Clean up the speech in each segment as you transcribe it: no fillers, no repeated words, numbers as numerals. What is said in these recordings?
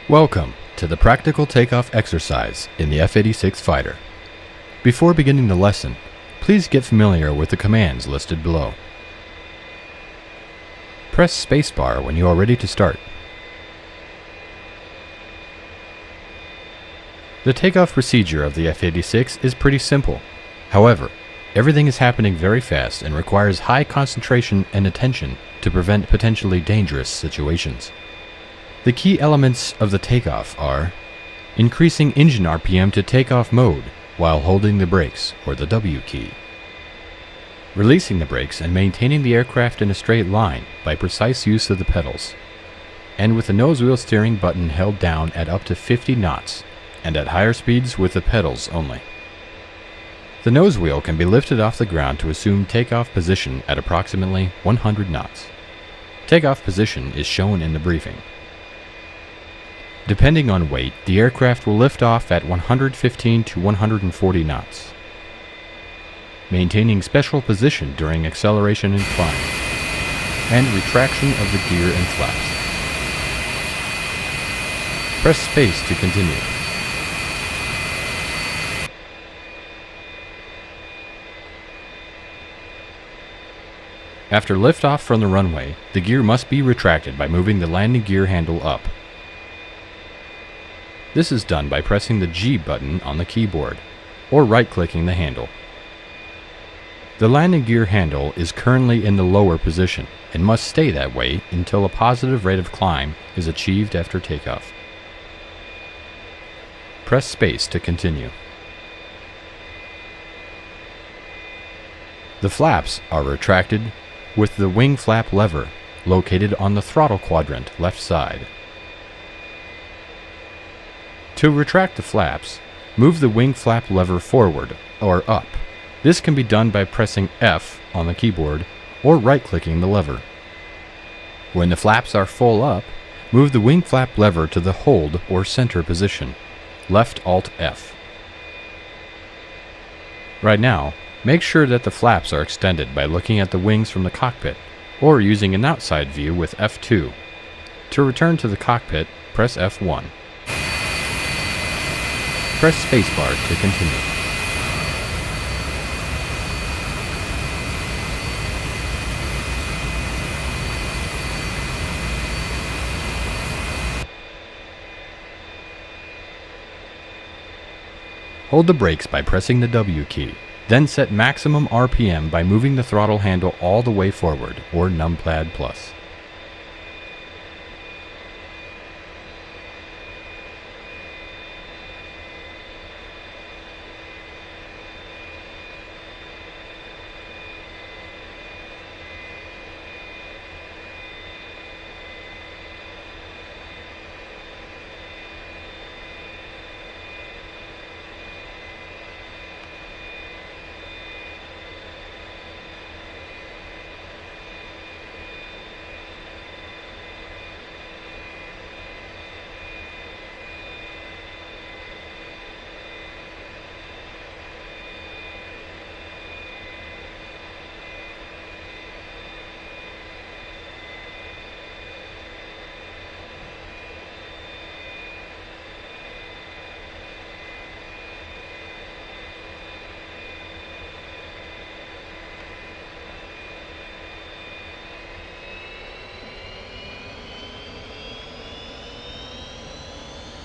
Welcome to the practical takeoff exercise in the F-86 fighter. Before beginning the lesson, please get familiar with the commands listed below. Press spacebar when you are ready to start. The takeoff procedure of the F-86 is pretty simple. However, everything is happening very fast and requires high concentration and attention to prevent potentially dangerous situations. The key elements of the takeoff are increasing engine RPM to takeoff mode while holding the brakes, or the W key. Releasing the brakes and maintaining the aircraft in a straight line by precise use of the pedals, and with the nose wheel steering button held down at up to 50 knots, and at higher speeds with the pedals only. The nose wheel can be lifted off the ground to assume takeoff position at approximately 100 knots. Takeoff position is shown in the briefing. Depending on weight, the aircraft will lift off at 115 to 140 knots. Maintaining special position during acceleration and climb, and retraction of the gear and flaps. Press space to continue. After liftoff from the runway, the gear must be retracted by moving the landing gear handle up. This is done by pressing the G button on the keyboard, or right-clicking the handle. The landing gear handle is currently in the lower position, and must stay that way until a positive rate of climb is achieved after takeoff. Press space to continue. The flaps are retracted with the wing flap lever located on the throttle quadrant left side. To retract the flaps, move the wing flap lever forward or up. This can be done by pressing F on the keyboard or right-clicking the lever. When the flaps are full up, move the wing flap lever to the hold or center position, left Alt F. Right now, make sure that the flaps are extended by looking at the wings from the cockpit or using an outside view with F2. To return to the cockpit, press F1. Press spacebar to continue. Hold the brakes by pressing the W key. Then set maximum RPM by moving the throttle handle all the way forward, or numpad plus.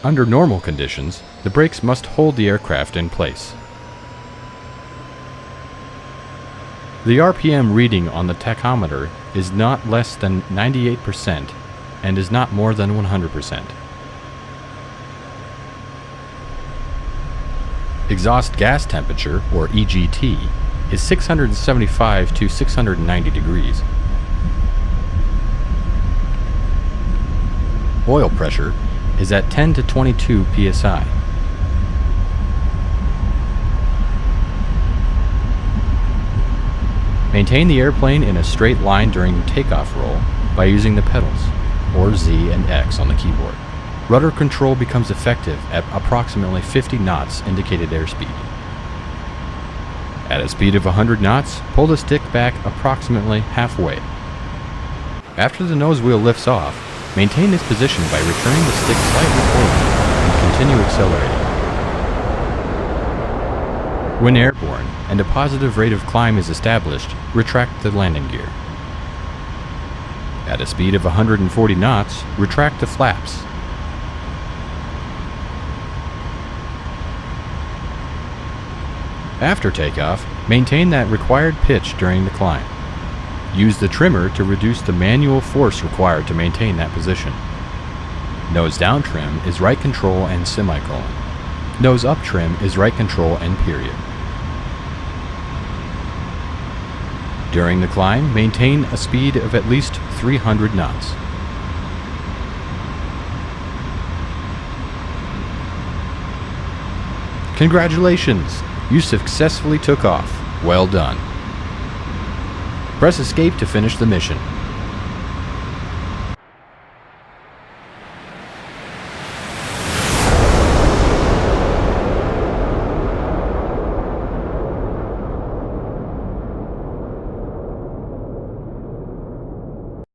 Under normal conditions, the brakes must hold the aircraft in place. The RPM reading on the tachometer is not less than 98% and is not more than 100%. Exhaust gas temperature, or EGT, is 675 to 690 degrees. Oil pressure is at 10 to 22 psi. Maintain the airplane in a straight line during takeoff roll by using the pedals, or Z and X on the keyboard. Rudder control becomes effective at approximately 50 knots indicated airspeed. At a speed of 100 knots, pull the stick back approximately halfway. After the nose wheel lifts off, Maintain this position by returning the stick slightly forward and continue accelerating. When airborne and a positive rate of climb is established, retract the landing gear. At a speed of 140 knots, retract the flaps. After takeoff, maintain that required pitch during the climb. Use the trimmer to reduce the manual force required to maintain that position. Nose down trim is right control and semicolon. Nose up trim is right control and period. During the climb, maintain a speed of at least 300 knots. Congratulations! You successfully took off. Well done. Press escape to finish the mission.